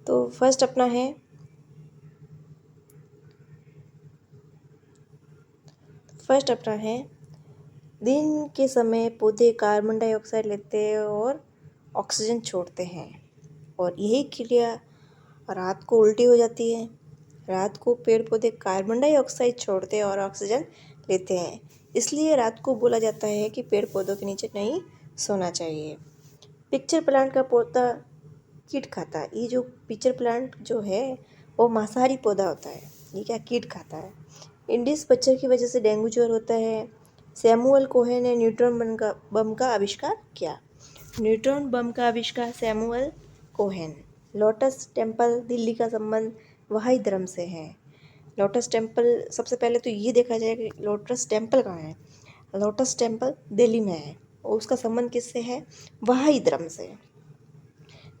तो फर्स्ट अपना है दिन के समय पौधे कार्बन डाइऑक्साइड लेते हैं और ऑक्सीजन छोड़ते हैं, और यही क्रिया रात को उल्टी हो जाती है। रात को पेड़ पौधे कार्बन डाइऑक्साइड छोड़ते हैं और ऑक्सीजन लेते हैं, इसलिए रात को बोला जाता है कि पेड़ पौधों के नीचे नहीं सोना चाहिए। पिक्चर प्लांट का पौधा कीट खाता है। ये जो पिक्चर प्लांट जो है वो मांसाहारी पौधा होता है, ये क्या कीट खाता है। इंडिस मच्छर की वजह से डेंगू ज्वर होता है। सैमुअल कोहेन ने न्यूट्रॉन बम का आविष्कार किया। न्यूट्रॉन बम का आविष्कार Samuel Cohen. Lotus temple Delhi का संबंध वहाई धर्म से है। लोटस टेम्पल, सबसे पहले तो ये देखा जाए कि लोटस टेम्पल कहाँ है। लोटस टेम्पल दिल्ली में है और उसका संबंध किससे है? वहाई धर्म से।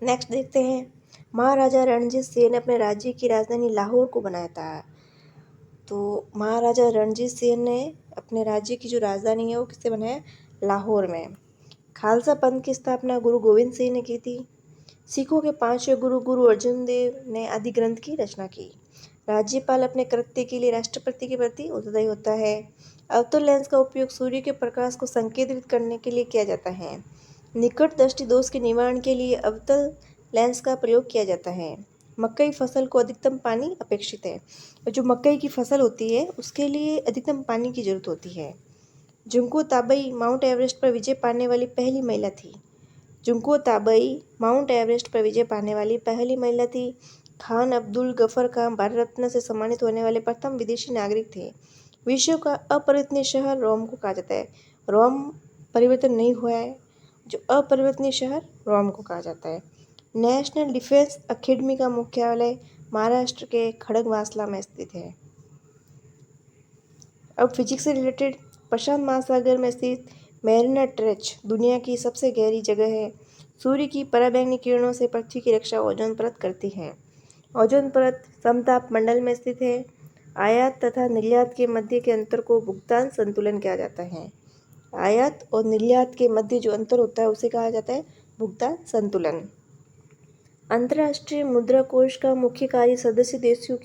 नेक्स्ट देखते हैं, महाराजा रणजीत सिंह ने अपने राज्य की राजधानी लाहौर को बनाया था। तो महाराजा रणजीत सिंह ने अपने राज्य की जो राजधानी है वो किससे बनाया? लाहौर में। खालसा पंथ की स्थापना गुरु गोविंद सिंह ने की थी। सिखों के 5वें गुरु गुरु अर्जुन देव ने आदि ग्रंथ की रचना की। राज्यपाल अपने कृत्य के लिए राष्ट्रपति के प्रति उत्तरदायी होता है। अवतल लेंस का उपयोग सूर्य के प्रकाश को संकेंद्रित करने के लिए किया जाता है। निकट दृष्टि दोष के निवारण के लिए अवतल लेंस का प्रयोग किया जाता है। मकई फसल को अधिकतम पानी अपेक्षित है। जो मकई की फसल होती है उसके लिए अधिकतम पानी की जरूरत होती है। जुंको ताबई माउंट एवरेस्ट पर विजय पाने वाली पहली महिला थी। जुंको ताबई माउंट एवरेस्ट पर विजय पाने वाली पहली महिला थी। खान अब्दुल गफर खान भारत रत्न से सम्मानित होने वाले प्रथम विदेशी नागरिक थे। विश्व का अपरिवर्तनीय शहर रोम को कहा जाता है। रोम परिवर्तन नहीं हुआ है, जो अपरिवर्तनीय शहर रोम को कहा जाता है। नेशनल डिफेंस अकेडमी का मुख्यालय महाराष्ट्र के खड़गवासला में स्थित है। अब फिजिक्स से रिलेटेड, प्रशांत महासागर में स्थित मैरिना ट्रेंच दुनिया की सबसे गहरी जगह है। सूर्य की पराबैंगनी किरणों से पृथ्वी की रक्षा ओजोन परत करती है। ओजोन परत समताप मंडल में स्थित है। आयात तथा निर्यात के मध्य के अंतर को भुगतान संतुलन कहा जाता है। आयात और निर्यात के मध्य जो अंतर होता है उसे कहा जाता है भुगतान संतुलन। अंतर्राष्ट्रीय मुद्रा कोष का मुख्य कार्य सदस्य देशों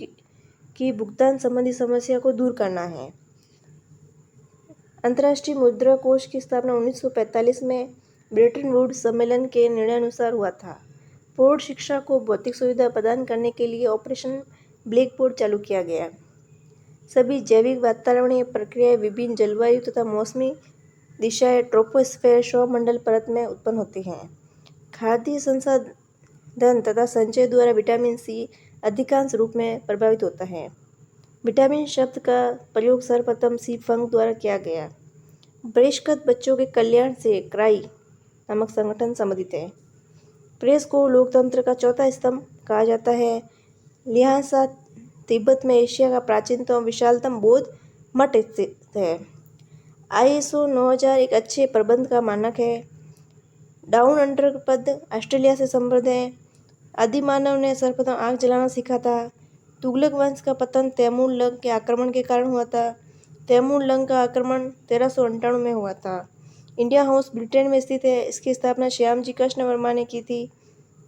की भुगतान संबंधी समस्या को दूर करना है। अंतर्राष्ट्रीय मुद्रा कोष की स्थापना 1945 में ब्रेटन वुड्स सम्मेलन के निर्णयानुसार हुआ था। प्रौढ़ शिक्षा को भौतिक सुविधा प्रदान करने के लिए ऑपरेशन ब्लैकबोर्ड चालू किया गया। सभी जैविक वातावरणीय प्रक्रियाएं विभिन्न जलवायु तथा मौसमी दिशाएं ट्रोपोस्फेयर सौरमंडल परत में उत्पन्न होती हैं। खाद्य संसाधन तथा संचय द्वारा विटामिन सी अधिकांश रूप में प्रभावित होता है। विटामिन शब्द का प्रयोग सर्वप्रथम सी फंग द्वारा किया गया। बहिष्कृत बच्चों के कल्याण से क्राई नामक संगठन संबंधित है। प्रेस को लोकतंत्र का चौथा स्तंभ कहा जाता है। ल्हासा तिब्बत में एशिया का प्राचीनतम विशालतम बौद्ध मठ स्थित है। ISO 9000 एक अच्छे प्रबंध का मानक है। डाउन अंडर पद ऑस्ट्रेलिया से संबद्ध है। आदिमानव ने सर्वप्रथम आग जलाना सीखा था। तुगलक वंश का पतन तैमूर लंग के आक्रमण के कारण हुआ था। तैमूर लंग का आक्रमण 1398 में हुआ था। इंडिया हाउस ब्रिटेन में स्थित है। इसकी स्थापना श्यामजी कृष्ण वर्मा ने की थी।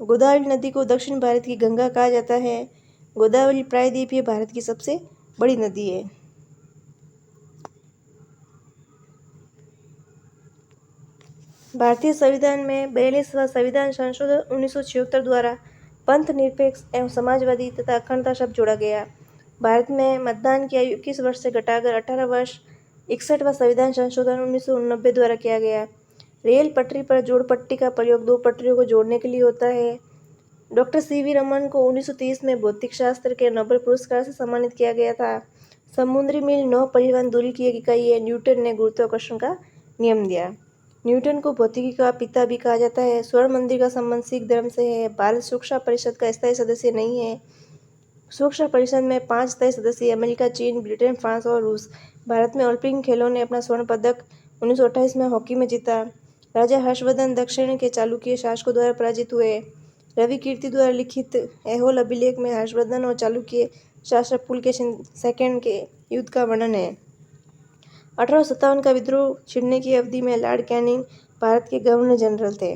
गोदावरी नदी को दक्षिण भारत की गंगा कहा जाता है। गोदावरी प्रायद्वीपीय भारत की सबसे बड़ी नदी है। भारतीय संविधान में 42वां संविधान संशोधन 1976 द्वारा पंथ निरपेक्ष एवं समाजवादी तथा अखंडता शब्द जोड़ा गया। भारत में मतदान की आयु 21 वर्ष से घटाकर 18 वर्ष 61वां संविधान संशोधन 1989 द्वारा किया गया। रेल पटरी पर जोड़ पट्टी का प्रयोग दो पटरियों को जोड़ने के लिए होता है। डॉक्टर CV रमन को 1930 में भौतिक शास्त्र के नोबेल पुरस्कार से सम्मानित किया गया था। समुद्री मील नौ परिवहन दूरी की एक इकाई है। न्यूटन ने गुरुत्वाकर्षण का नियम दिया। न्यूटन को भौतिकी का पिता भी कहा जाता है। स्वर्ण मंदिर का संबंध सिख धर्म से है। भारत सुरक्षा परिषद का स्थायी सदस्य नहीं है। सुरक्षा परिषद में 5 स्थायी सदस्य अमेरिका, चीन, ब्रिटेन, फ्रांस और रूस। भारत में ओलंपिक खेलों ने अपना स्वर्ण पदक 1928 में हॉकी में जीता। राजा हर्षवर्धन दक्षिण के चालुक्य शासकों द्वारा पराजित हुए। रवि कीर्ति द्वारा लिखित ऐहोल अभिलेख में हर्षवर्धन और चालुक्य शासक पुलकेशिन II के युद्ध का वर्णन है। 1857 का विद्रोह छिड़ने की अवधि में लॉर्ड कैनिंग भारत के गवर्नर जनरल थे।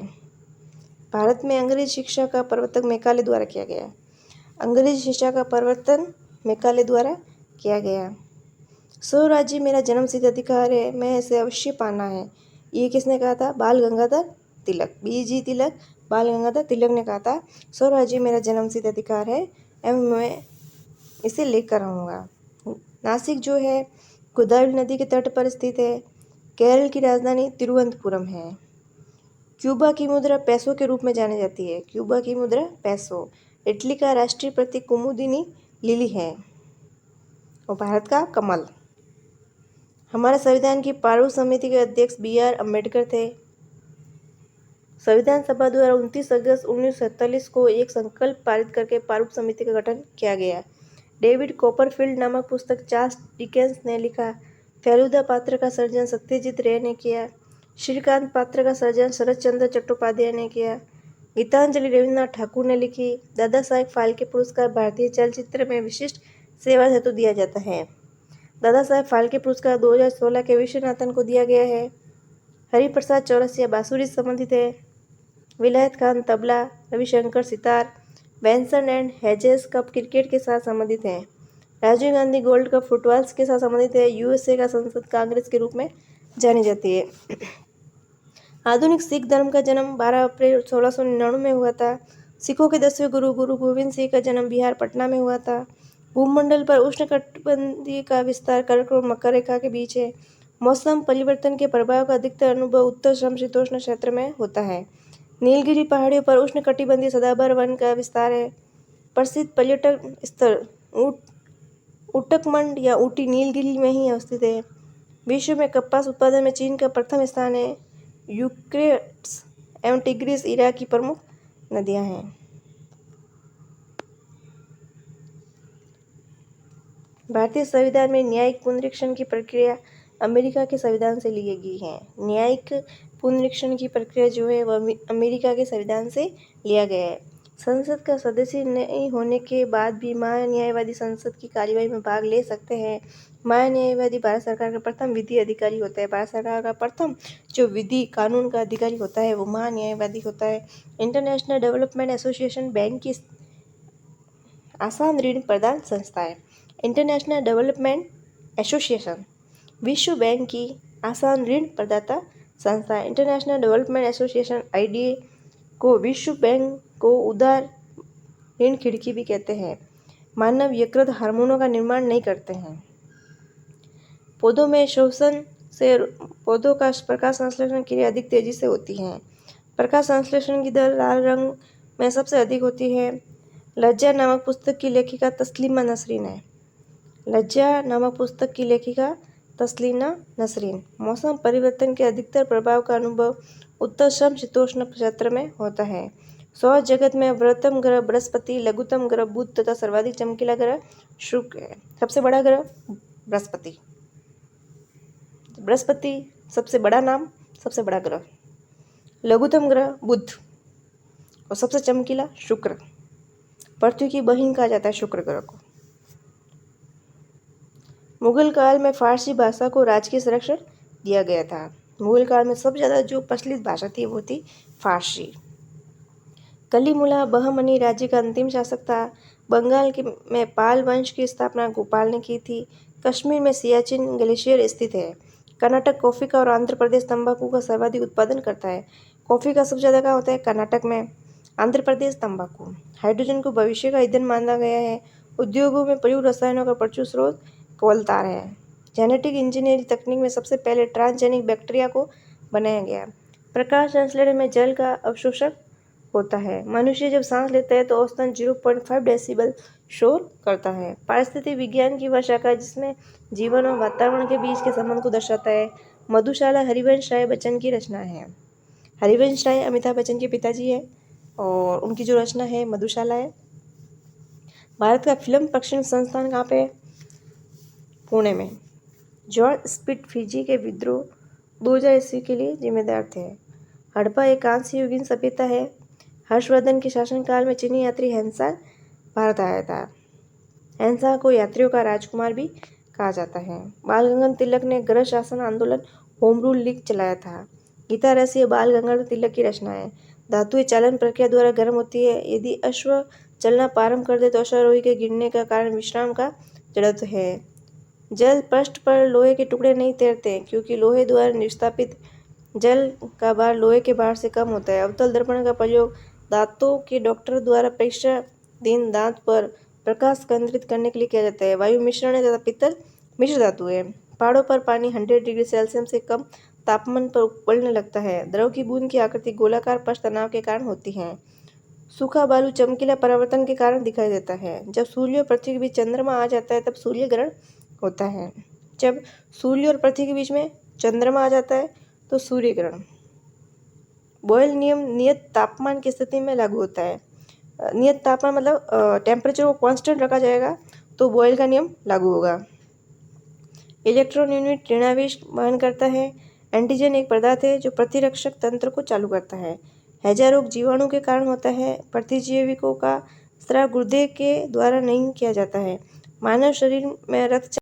भारत में अंग्रेज शिक्षा का प्रवर्तक मैकाले द्वारा किया गया। अंग्रेजी शिक्षा का प्रवर्तन मैकाले द्वारा किया गया। स्वराज्य मेरा जन्मसिद्ध अधिकार है, मैं इसे अवश्य पाना है। ये किसने कहा था? बाल गंगाधर तिलक। बीजी तिलक बाल गंगाधर तिलक ने कहा था स्वराज्य मेरा जन्मसिद्ध अधिकार है एवं मैं इसे लेकर आऊँगा। नासिक जो है गोदावरी नदी के तट पर स्थित है। केरल की राजधानी तिरुवनंतपुरम है। क्यूबा की मुद्रा पैसों के रूप में जानी जाती है। क्यूबा की मुद्रा पैसों। इटली का राष्ट्रीय प्रतीक कुमुदिनी लिली है और भारत का कमल। हमारे संविधान की प्रारूप समिति के अध्यक्ष BR अम्बेडकर थे। संविधान सभा द्वारा 29 अगस्त 1947 को एक संकल्प पारित करके प्रारूप समिति का गठन किया गया। डेविड कॉपरफील्ड नामक पुस्तक चार्ल्स डिकेंस ने लिखा। फेलुदा पात्र का सर्जन सत्यजीत रे ने किया। श्रीकांत पात्र का सर्जन शरद चंद्र चट्टोपाध्याय ने किया। गीतांजलि रविन्द्रनाथ ठाकुर ने लिखी। दादा साहेब फाल्के पुरस्कार भारतीय चलचित्र में विशिष्ट सेवा हेतु दिया जाता है। दादा साहेब फाल्के पुरस्कार 2016 के विश्वनाथन को दिया गया है। हरिप्रसाद चौरसिया बांसुरी से संबंधित है। Vilayat Khan tabla, Ravishankar sitar, Benson and Hedges cup cricket के साथ संबंधित है। Rajiv Gandhi gold cup football के साथ संबंधित है। USA का संसद कांग्रेस के रूप में जानी जाती है। आधुनिक सिख धर्म का जन्म 12 अप्रैल 1699 में हुआ था। सिखों के 10वें गुरु गुरु गोविंद सिंह का जन्म बिहार पटना में हुआ था। भूमंडल पर उष्णकटिबंधीय का विस्तार कर्क और मकर रेखा के बीच है। मौसम परिवर्तन के प्रभाव का अधिकतर अनुभव उत्तर समशीतोष्ण क्षेत्र में होता है। नीलगिरी पहाड़ियों पर उष्णकटिबंधीय सदाबहार वन का विस्तार है। प्रसिद्ध पर्यटक स्थल उटकमंड या ऊटी नीलगिरी में ही अवस्थित है। विश्व में कपास उत्पादन में चीन का प्रथम स्थान है। यूक्रेट्स एवं टिग्रिस इराक की प्रमुख नदियां हैं। भारतीय संविधान में न्यायिक पुनरीक्षण की प्रक्रिया अमेरिका के संविधान से ली गई है। न्यायिक पुनरीक्षण की प्रक्रिया जो है वह अमेरिका के संविधान से लिया गया है। संसद का सदस्य नहीं होने के बाद भी महान्यायवादी संसद की कार्यवाही में भाग ले सकते हैं। महान्यायवादी भारत सरकार का प्रथम विधि अधिकारी होता है। भारत सरकार का प्रथम जो विधि कानून का अधिकारी होता है वो महान्यायवादी होता है। इंटरनेशनल डेवलपमेंट एसोसिएशन बैंक की आसान ऋण प्रदान संस्था है। इंटरनेशनल डेवलपमेंट एसोसिएशन विश्व बैंक की आसान ऋण प्रदाता संस्था है। इंटरनेशनल डेवलपमेंट एसोसिएशन IDA को विश्व बैंक को उदार ऋण खिड़की भी कहते हैं। मानव यकृत हार्मोनों का निर्माण नहीं करते हैं। पौधों में श्वसन से पौधों का प्रकाश संश्लेषण क्रिया अधिक तेजी से होती है। प्रकाश संश्लेषण की दर लाल रंग में सबसे अधिक होती है। लज्जा नामक पुस्तक की लेखिका तस्लीमा नसरीन है। लज्जा नामक पुस्तक की लेखिका तस्लीमा नसरीन। मौसम परिवर्तन के अधिकतर प्रभाव का अनुभव उत्तर समशीतोष्ण क्षेत्र में होता है। सौर जगत में वृहत्तम ग्रह बृहस्पति, लघुतम ग्रह बुध तथा सर्वाधिक चमकीला ग्रह शुक्र है। सबसे बड़ा ग्रह बृहस्पति। बृहस्पति सबसे बड़ा नाम, सबसे बड़ा ग्रह। लघुतम ग्रह बुध और सबसे चमकीला शुक्र। पृथ्वी की बहिन कहा जाता है शुक्र ग्रह को। मुगल काल में फारसी भाषा को राजकीय संरक्षण दिया गया था। मुगल काल में सबसे ज़्यादा जो प्रचलित भाषा थी वो थी फारसी। कलीमुल्ला बहमनी राज्य का अंतिम शासक था। बंगाल में पाल वंश की स्थापना गोपाल ने की थी। कश्मीर में सियाचिन ग्लेशियर स्थित है। कर्नाटक कॉफ़ी का और आंध्र प्रदेश तंबाकू का सर्वाधिक उत्पादन करता है। कॉफ़ी का सबसे ज़्यादा कहाँ होता है? कर्नाटक में। आंध्र प्रदेश तंबाकू। हाइड्रोजन को भविष्य का ईंधन माना गया है। उद्योगों में प्रयुक्त रसायनों का प्रचुर स्रोत कोलतार है। जेनेटिक इंजीनियरिंग तकनीक में सबसे पहले ट्रांसजेनिक बैक्टीरिया को बनाया गया। प्रकाश संश्लेषण में जल का अवशोषण होता है। मनुष्य जब सांस लेता है तो औसतन 0.5 डेसिबल शोर करता है। पारिस्थितिक विज्ञान की वह शाखा जिसमें जीवन और वातावरण के बीच के संबंध को दर्शाता है। मधुशाला हरिवंश राय बच्चन की रचना है। हरिवंश राय अमिताभ बच्चन के पिताजी है और उनकी जो रचना है मधुशाला है। भारत का फिल्म प्रक्षेपण संस्थान कहाँ पे है? पुणे में। जॉर्ज स्पिट फिजी के विद्रोह 2000 ईस्वी के लिए जिम्मेदार थे। हड़प्पा एक कांस्य युगीन सभ्यता है। हर्षवर्धन के शासनकाल में चीनी यात्री हेनसांग भारत आया था। हेनसांग को यात्रियों का राजकुमार भी कहा जाता है। बाल गंगाधर तिलक ने गृह शासन आंदोलन होम रूल लीग चलाया था। गीता रहस्य बाल गंगाधर तिलक की रचना है। धातुएं चालन प्रक्रिया द्वारा गर्म होती है। यदि अश्व चलना प्रारंभ कर दे तो अश्वारोही के गिरने का कारण विश्राम का जड़त्व है। जल पृष्ठ पर लोहे के टुकड़े नहीं तैरते क्योंकि लोहे द्वारा निस्तापित जल का भार लोहे के भार से कम होता है। अवतल दर्पण का प्रयोग दांतों के डॉक्टर द्वारा परीक्षाधीन दांत पर प्रकाश केंद्रित करने के लिए किया जाता है। वायु मिश्रण है तथा पित्तल मिश्र धातु है। पहाड़ों पर पानी 100 डिग्री सेल्सियस से कम तापमान पर उबलने लगता है। द्रव की बूंद की आकृति गोलाकार पृष्ठ तनाव के कारण होती है। सूखा बालू चमकीला परावर्तन के कारण दिखाई देता है। जब सूर्य और पृथ्वी के बीच चंद्रमा आ जाता है तब सूर्य ग्रहण होता है। जब सूर्य और पृथ्वी के बीच में चंद्रमा आ जाता है तो सूर्य ग्रहण। बॉयल नियम नियत तापमान की स्थिति में लागू होता है। नियत तापमान मतलब टेम्परेचर को कांस्टेंट रखा जाएगा तो बॉयल का नियम लागू होगा। इलेक्ट्रॉन यूनिट ऋणावेश वहन करता है। एंटीजन एक पदार्थ है जो प्रतिरक्षक तंत्र को चालू करता है। हैजा रोग जीवाणु के कारण होता है। प्रतिजैविकों का स्राव गुर्दे के द्वारा नहीं किया जाता है। मानव शरीर में रक्तचाप